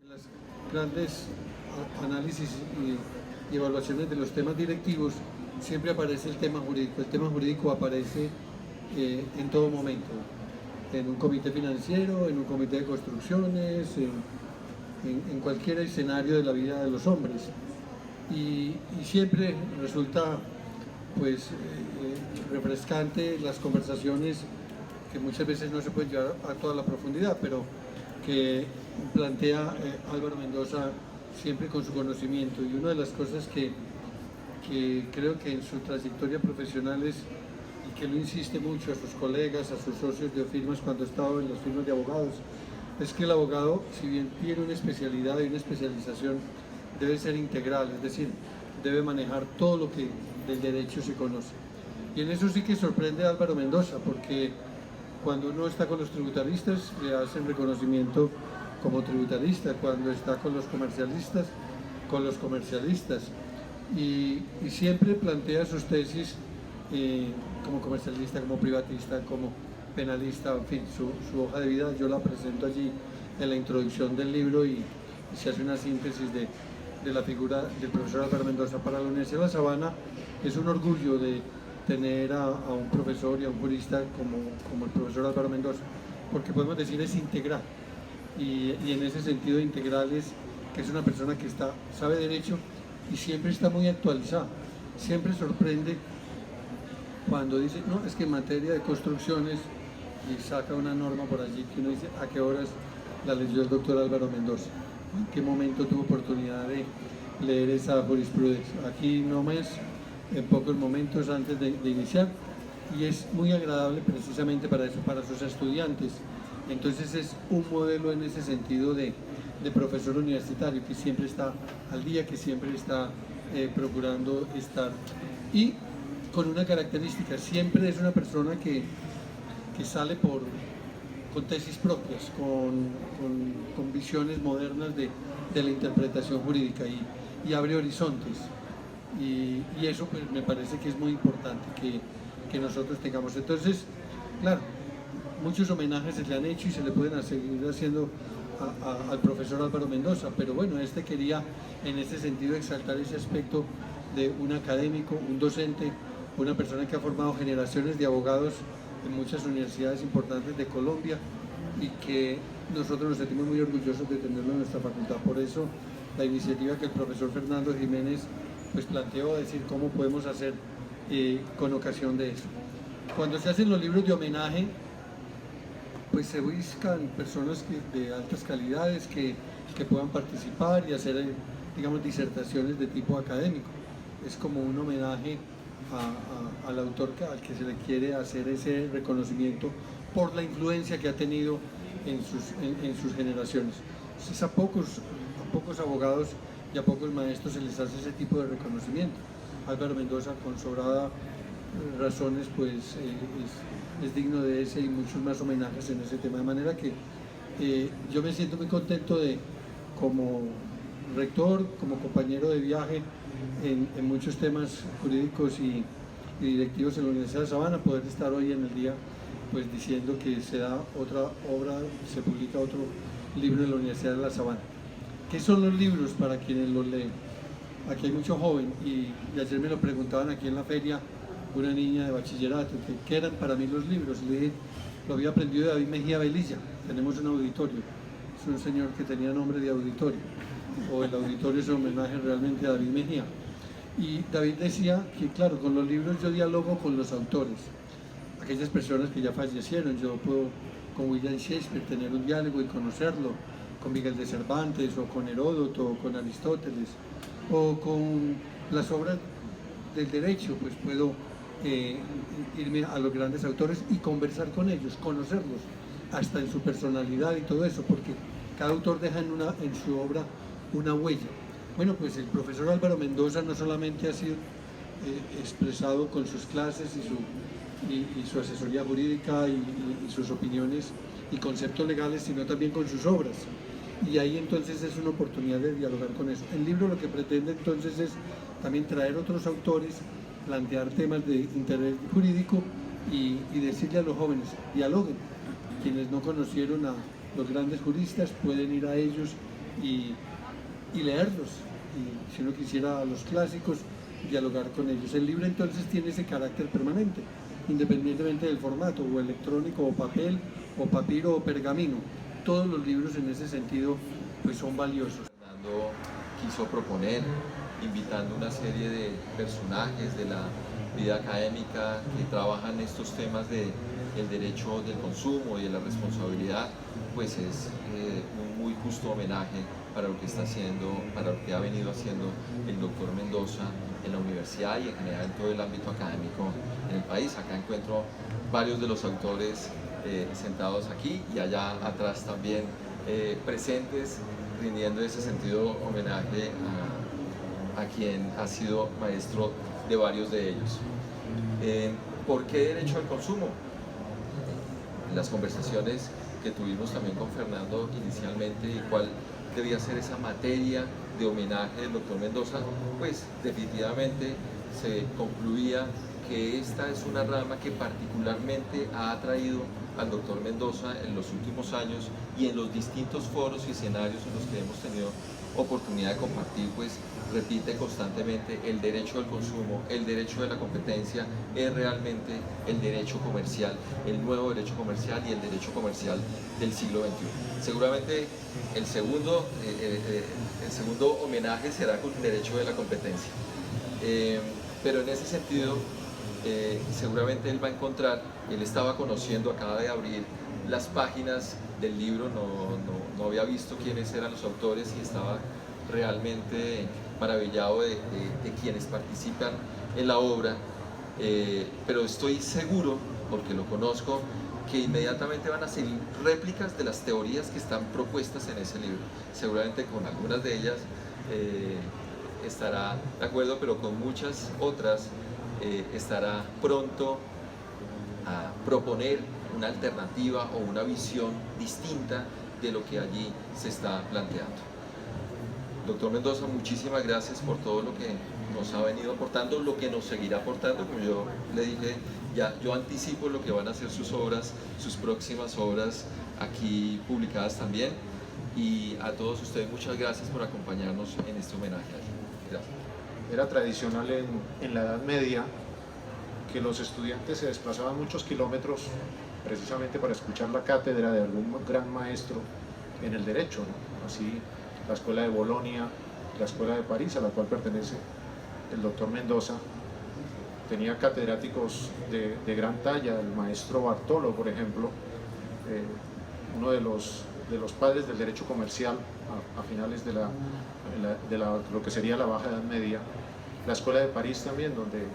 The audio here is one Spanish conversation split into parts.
En las grandes análisis y evaluaciones de los temas directivos siempre aparece el tema jurídico. El tema jurídico aparece en todo momento, en un comité financiero, en un comité de construcciones, en cualquier escenario de la vida de los hombres. Y siempre resulta pues refrescante las conversaciones que muchas veces no se pueden llevar a toda la profundidad, pero que plantea Álvaro Mendoza siempre con su conocimiento. Y una de las cosas que creo que en su trayectoria profesional es, y que lo insiste mucho a sus colegas, a sus socios de firmas cuando ha estado en las firmas de abogados, es que el abogado, si bien tiene una especialidad y una especialización, debe ser integral, es decir, debe manejar todo lo que del derecho se conoce. Y en eso sí que sorprende a Álvaro Mendoza, porque cuando uno está con los tributaristas le hacen reconocimiento como tributarista, cuando está con los comercialistas, y siempre plantea sus tesis como comercialista, como privatista, como penalista, en fin, su hoja de vida yo la presento allí en la introducción del libro y se hace una síntesis de la figura del profesor Álvaro Mendoza. Para la Universidad de La Sabana es un orgullo de tener a un profesor y a un jurista como el profesor Álvaro Mendoza, porque podemos decir es integral, y en ese sentido integral es que es una persona que sabe derecho y siempre está muy actualizada. Siempre sorprende cuando dice, no, es que en materia de construcciones, y saca una norma por allí que uno dice, ¿a qué horas la leyó el doctor Álvaro Mendoza? ¿En qué momento tuvo oportunidad de leer esa jurisprudencia? Aquí no es en pocos momentos antes de iniciar, y es muy agradable precisamente para eso, para sus estudiantes. Entonces es un modelo en ese sentido de profesor universitario que siempre está al día, que siempre está procurando estar, y con una característica, siempre es una persona que sale con tesis propias, con visiones modernas de la interpretación jurídica, y abre horizontes. Y eso pues, me parece que es muy importante que nosotros tengamos. Entonces, claro, muchos homenajes se le han hecho y se le pueden seguir haciendo al profesor Álvaro Mendoza, pero bueno, quería en ese sentido exaltar ese aspecto de un académico, un docente, una persona que ha formado generaciones de abogados en muchas universidades importantes de Colombia, y que nosotros nos sentimos muy orgullosos de tenerlo en nuestra facultad. Por eso la iniciativa que el profesor Fernando Jiménez pues planteó, decir cómo podemos hacer con ocasión de eso. Cuando se hacen los libros de homenaje, pues se buscan personas de altas calidades que puedan participar y hacer, digamos, disertaciones de tipo académico. Es como un homenaje al autor al que se le quiere hacer ese reconocimiento por la influencia que ha tenido en sus generaciones. Entonces a pocos abogados y a pocos maestros se les hace ese tipo de reconocimiento. Álvaro Mendoza, con sobrada razones, pues es digno de ese y muchos más homenajes en ese tema, de manera que yo me siento muy contento de, como rector, como compañero de viaje en muchos temas jurídicos y directivos en la Universidad de La Sabana, poder estar hoy en el día pues diciendo que se da otra obra, se publica otro libro en la Universidad de La Sabana. ¿Qué son los libros para quienes los leen? Aquí hay mucho joven, y ayer me lo preguntaban aquí en la feria una niña de bachillerato, ¿qué eran para mí los libros? Le dije, lo había aprendido de David Mejía Velilla. Tenemos un auditorio, es un señor que tenía nombre de auditorio, o el auditorio es un homenaje realmente a David Mejía. Y David decía que, claro, con los libros yo dialogo con los autores, aquellas personas que ya fallecieron. Yo puedo con William Shakespeare tener un diálogo y conocerlo, con Miguel de Cervantes, o con Heródoto, o con Aristóteles, o con las obras del derecho, pues puedo irme a los grandes autores y conversar con ellos, conocerlos, hasta en su personalidad y todo eso, porque cada autor deja en su obra una huella. Bueno, pues el profesor Álvaro Mendoza no solamente ha sido expresado con sus clases y su asesoría jurídica y sus opiniones y conceptos legales, sino también con sus obras. Y ahí entonces es una oportunidad de dialogar con eso. El libro lo que pretende entonces es también traer otros autores, plantear temas de interés jurídico y decirle a los jóvenes, dialoguen. Quienes no conocieron a los grandes juristas pueden ir a ellos y leerlos. Y si uno quisiera los clásicos, dialogar con ellos. El libro entonces tiene ese carácter permanente, independientemente del formato, o electrónico, o papel, o papiro, o pergamino. Todos los libros en ese sentido pues son valiosos. Fernando quiso proponer, invitando una serie de personajes de la vida académica que trabajan estos temas del derecho del consumo y de la responsabilidad, pues es un muy justo homenaje para lo que está haciendo, para lo que ha venido haciendo el doctor Mendoza en la universidad y en general en todo el ámbito académico en el país. Acá encuentro varios de los autores sentados aquí y allá atrás también presentes, rindiendo ese sentido homenaje a quien ha sido maestro de varios de ellos. ¿Por qué derecho al consumo? Las conversaciones que tuvimos también con Fernando inicialmente y cuál debía ser esa materia de homenaje del doctor Mendoza, pues definitivamente se concluía que esta es una rama que particularmente ha atraído al doctor Mendoza en los últimos años y en los distintos foros y escenarios en los que hemos tenido oportunidad de compartir, pues repite constantemente el derecho al consumo, el derecho de la competencia, es realmente el derecho comercial, el nuevo derecho comercial y el derecho comercial del siglo XXI. Seguramente el segundo homenaje será con el derecho de la competencia, pero en ese sentido seguramente él va a encontrar, él estaba conociendo, acaba de abrir las páginas del libro, no había visto quiénes eran los autores y estaba realmente maravillado de quienes participan en la obra, pero estoy seguro, porque lo conozco, que inmediatamente van a seguir réplicas de las teorías que están propuestas en ese libro. Seguramente con algunas de ellas estará de acuerdo, pero con muchas otras estará pronto a proponer una alternativa o una visión distinta de lo que allí se está planteando. Doctor Mendoza, muchísimas gracias por todo lo que nos ha venido aportando, lo que nos seguirá aportando. Como yo le dije, ya yo anticipo lo que van a ser sus obras, sus próximas obras aquí publicadas también. Y a todos ustedes muchas gracias por acompañarnos en este homenaje. Gracias. Era tradicional en la Edad Media que los estudiantes se desplazaban muchos kilómetros precisamente para escuchar la cátedra de algún gran maestro en el derecho, ¿no? Así la Escuela de Bolonia, la Escuela de París, a la cual pertenece el doctor Mendoza, tenía catedráticos de gran talla, el maestro Bartolo, por ejemplo, uno de los padres del derecho comercial a finales de lo que sería la Baja Edad Media. La Escuela de París también, donde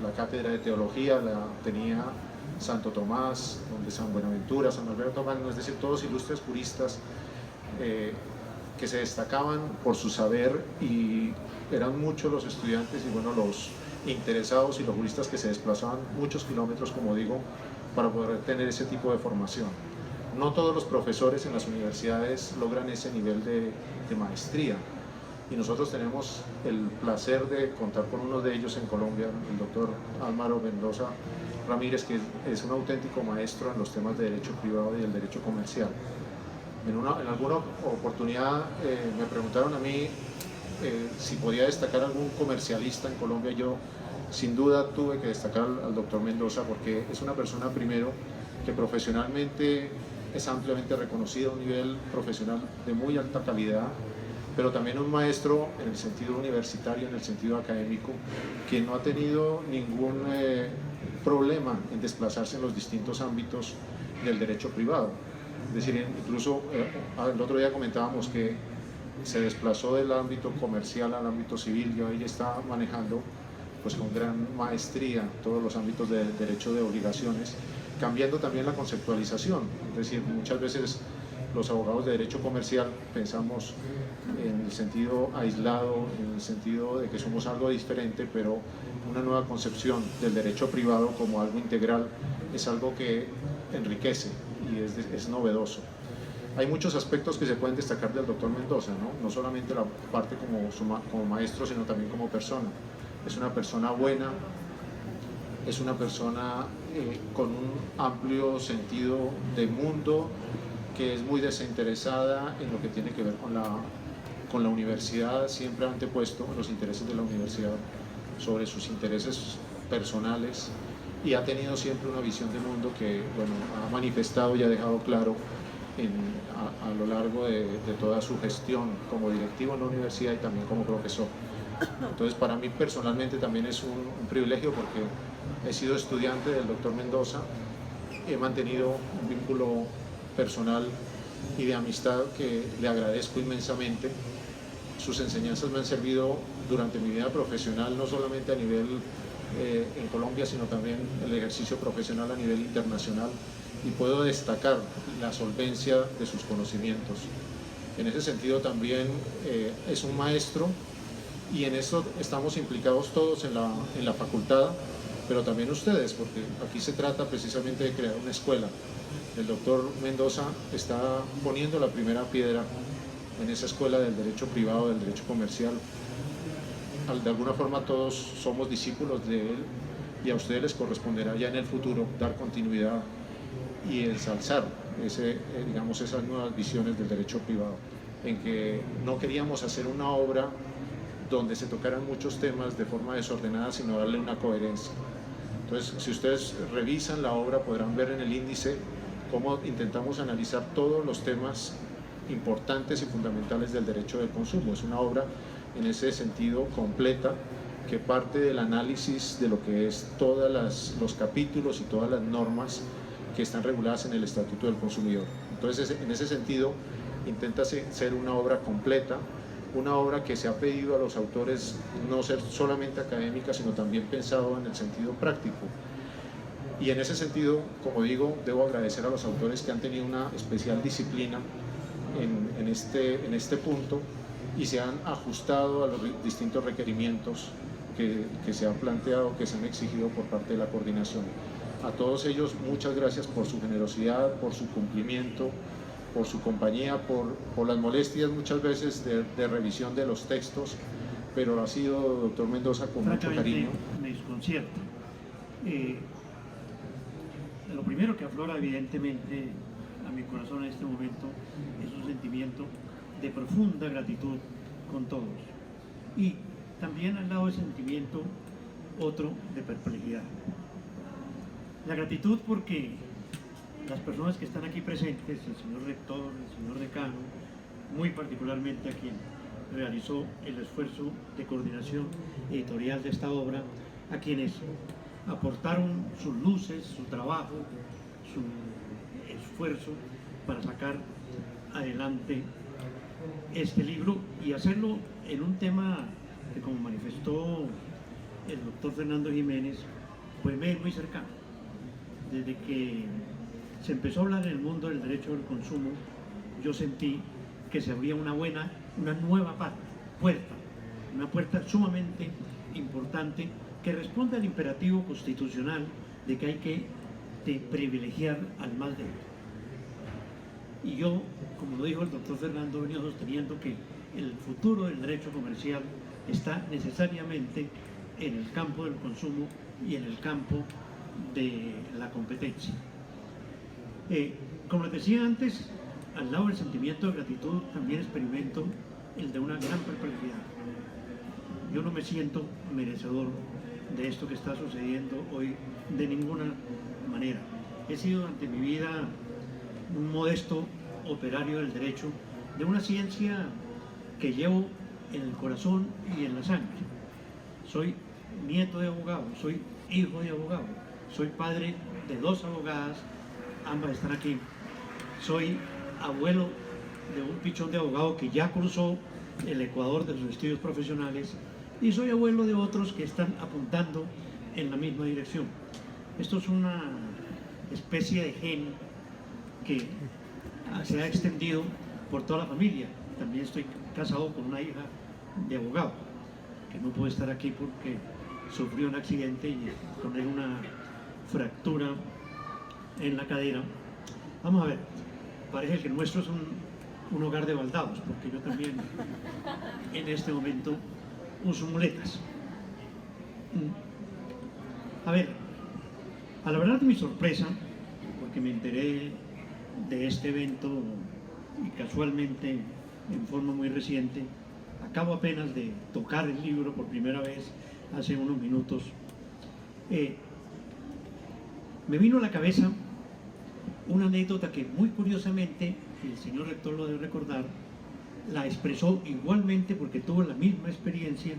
la cátedra de teología la tenía Santo Tomás, donde San Buenaventura, San Alberto Magno, es decir, todos ilustres juristas que se destacaban por su saber, y eran muchos los estudiantes y bueno, los interesados y los juristas que se desplazaban muchos kilómetros, como digo, para poder tener ese tipo de formación. No todos los profesores en las universidades logran ese nivel de maestría, y nosotros tenemos el placer de contar con uno de ellos en Colombia, el doctor Álvaro Mendoza Ramírez, que es un auténtico maestro en los temas de derecho privado y el derecho comercial. En alguna oportunidad me preguntaron a mí si podía destacar algún comercialista en Colombia. Yo sin duda tuve que destacar al doctor Mendoza, porque es una persona, primero, que profesionalmente es ampliamente reconocido a un nivel profesional de muy alta calidad, pero también un maestro en el sentido universitario, en el sentido académico, que no ha tenido ningún problema en desplazarse en los distintos ámbitos del derecho privado. Es decir, incluso el otro día comentábamos que se desplazó del ámbito comercial al ámbito civil, y hoy está manejando pues con gran maestría todos los ámbitos de derecho de obligaciones, cambiando también la conceptualización. Es decir, muchas veces los abogados de derecho comercial pensamos en el sentido aislado, en el sentido de que somos algo diferente, pero una nueva concepción del derecho privado como algo integral es algo que enriquece y es novedoso. Hay muchos aspectos que se pueden destacar del doctor Mendoza, no solamente la parte como maestro, sino también como persona. Es una persona buena, es una persona con un amplio sentido de mundo, que es muy desinteresada en lo que tiene que ver con la con la universidad siempre ha antepuesto los intereses de la universidad sobre sus intereses personales y ha tenido siempre una visión de mundo que, bueno, ha manifestado y ha dejado claro a lo largo de toda su gestión como directivo en la universidad y también como profesor. Entonces, para mí personalmente también es un privilegio porque he sido estudiante del doctor Mendoza, he mantenido un vínculo personal y de amistad que le agradezco inmensamente. Sus enseñanzas me han servido durante mi vida profesional, no solamente a nivel en Colombia, sino también el ejercicio profesional a nivel internacional, y puedo destacar la solvencia de sus conocimientos. En ese sentido también es un maestro, y en eso estamos implicados todos en la facultad, pero también ustedes, porque aquí se trata precisamente de crear una escuela. El doctor Mendoza está poniendo la primera piedra en esa escuela del derecho privado, del derecho comercial. De alguna forma todos somos discípulos de él y a ustedes les corresponderá ya en el futuro dar continuidad y ensalzar digamos, esas nuevas visiones del derecho privado, en que no queríamos hacer una obra donde se tocaran muchos temas de forma desordenada, sino darle una coherencia. Entonces, si ustedes revisan la obra, podrán ver en el índice cómo intentamos analizar todos los temas importantes y fundamentales del derecho del consumo. Es una obra en ese sentido completa, que parte del análisis de lo que es todos los capítulos y todas las normas que están reguladas en el Estatuto del Consumidor. Entonces, en ese sentido, intenta ser una obra completa, una obra que se ha pedido a los autores no ser solamente académica, sino también pensado en el sentido práctico. Y en ese sentido, como digo, debo agradecer a los autores que han tenido una especial disciplina en este punto y se han ajustado a los distintos requerimientos que se han planteado, que se han exigido por parte de la coordinación. A todos ellos, muchas gracias por su generosidad, por su cumplimiento, por su compañía, por las molestias muchas veces de revisión de los textos, pero ha sido, doctor Mendoza, con mucho cariño. Me desconcierta. Lo primero que aflora evidentemente a mi corazón en este momento es un sentimiento de profunda gratitud con todos, y también al lado del sentimiento otro de perplejidad. La gratitud porque las personas que están aquí presentes, el señor rector, el señor decano, muy particularmente a quien realizó el esfuerzo de coordinación editorial de esta obra, a quienes aportaron sus luces, su trabajo, su esfuerzo para sacar adelante este libro y hacerlo en un tema que, como manifestó el doctor Fernando Jiménez, pues me es muy cercano. Desde que se empezó a hablar en el mundo del derecho del consumo, yo sentí que se abría una nueva puerta, una puerta sumamente importante que responde al imperativo constitucional de que hay que privilegiar al más débil. Y yo, como lo dijo el doctor Fernando, venía sosteniendo que el futuro del derecho comercial está necesariamente en el campo del consumo y en el campo de la competencia. Como les decía antes, al lado del sentimiento de gratitud también experimento el de una gran perplejidad. Yo no me siento merecedor de esto que está sucediendo hoy de ninguna manera. He sido durante mi vida un modesto operario del derecho, de una ciencia que llevo en el corazón y en la sangre. Soy nieto de abogado, soy hijo de abogado, soy padre de 2 abogadas, ambas están aquí. Soy abuelo de un pichón de abogado que ya cruzó el Ecuador de sus estudios profesionales, y soy abuelo de otros que están apuntando en la misma dirección. Esto es una especie de gen que se ha extendido por toda la familia. También estoy casado con una hija de abogado, que no puede estar aquí porque sufrió un accidente y con él una fractura en la cadera. Vamos a ver, parece que el nuestro es un hogar de baldados, porque yo también en este momento uso muletas. A ver, al hablar de mi sorpresa, porque me enteré de este evento y casualmente en forma muy reciente, acabo apenas de tocar el libro por primera vez hace unos minutos, me vino a la cabeza una anécdota que muy curiosamente, el señor rector lo debe recordar, la expresó igualmente porque tuvo la misma experiencia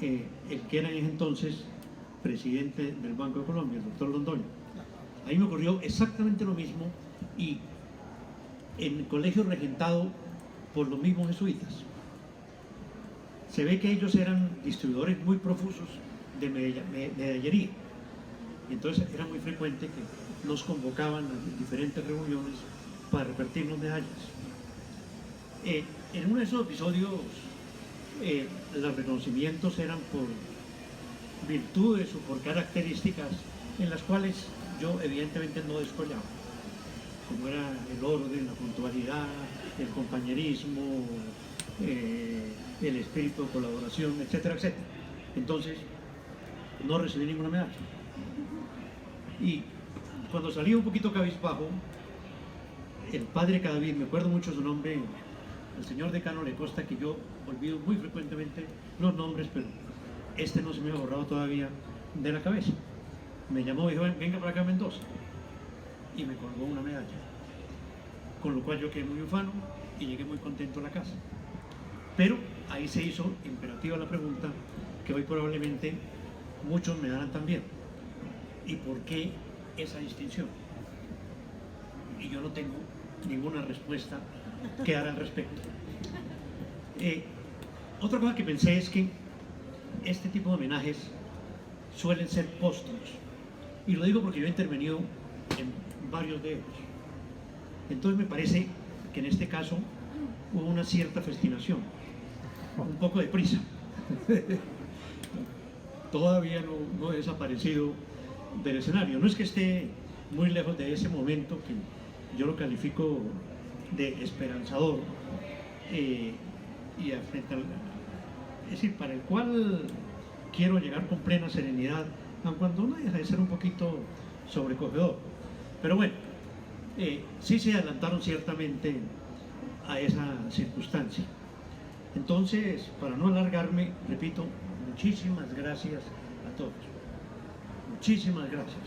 el que era en ese entonces presidente del Banco de Colombia, el doctor Londoño. Ahí me ocurrió exactamente lo mismo y en el colegio regentado por los mismos jesuitas. Se ve que ellos eran distribuidores muy profusos de medallería. Y entonces era muy frecuente que nos convocaban a diferentes reuniones para repartirnos medallas. En uno de esos episodios, los reconocimientos eran por virtudes o por características en las cuales yo evidentemente no descollaba, como era el orden, la puntualidad, el compañerismo, el espíritu de colaboración, etcétera, etcétera. Entonces, no recibí ninguna medalla. Y cuando salí un poquito cabizbajo, el padre Cadavid, me acuerdo mucho su nombre, el señor decano le consta que yo olvido muy frecuentemente los nombres, pero este no se me ha borrado todavía de la cabeza. Me llamó y dijo, venga para acá a Mendoza, y me colgó una medalla, con lo cual yo quedé muy ufano y llegué muy contento a la casa. Pero ahí se hizo imperativa la pregunta que hoy probablemente muchos me darán también: ¿y por qué esa distinción? Y yo no tengo ninguna respuesta que dar al respecto. Otra cosa que pensé es que este tipo de homenajes suelen ser póstumos, y lo digo porque yo he intervenido en varios de ellos. Entonces me parece que en este caso hubo una cierta festinación, un poco de prisa. Todavía no he desaparecido del escenario. No es que esté muy lejos de ese momento, que yo lo califico de esperanzador, y es decir, para el cual quiero llegar con plena serenidad, aun cuando no deja de ser un poquito sobrecogedor. Pero bueno, sí se adelantaron ciertamente a esa circunstancia. Entonces, para no alargarme, repito, muchísimas gracias a todos. Muchísimas gracias.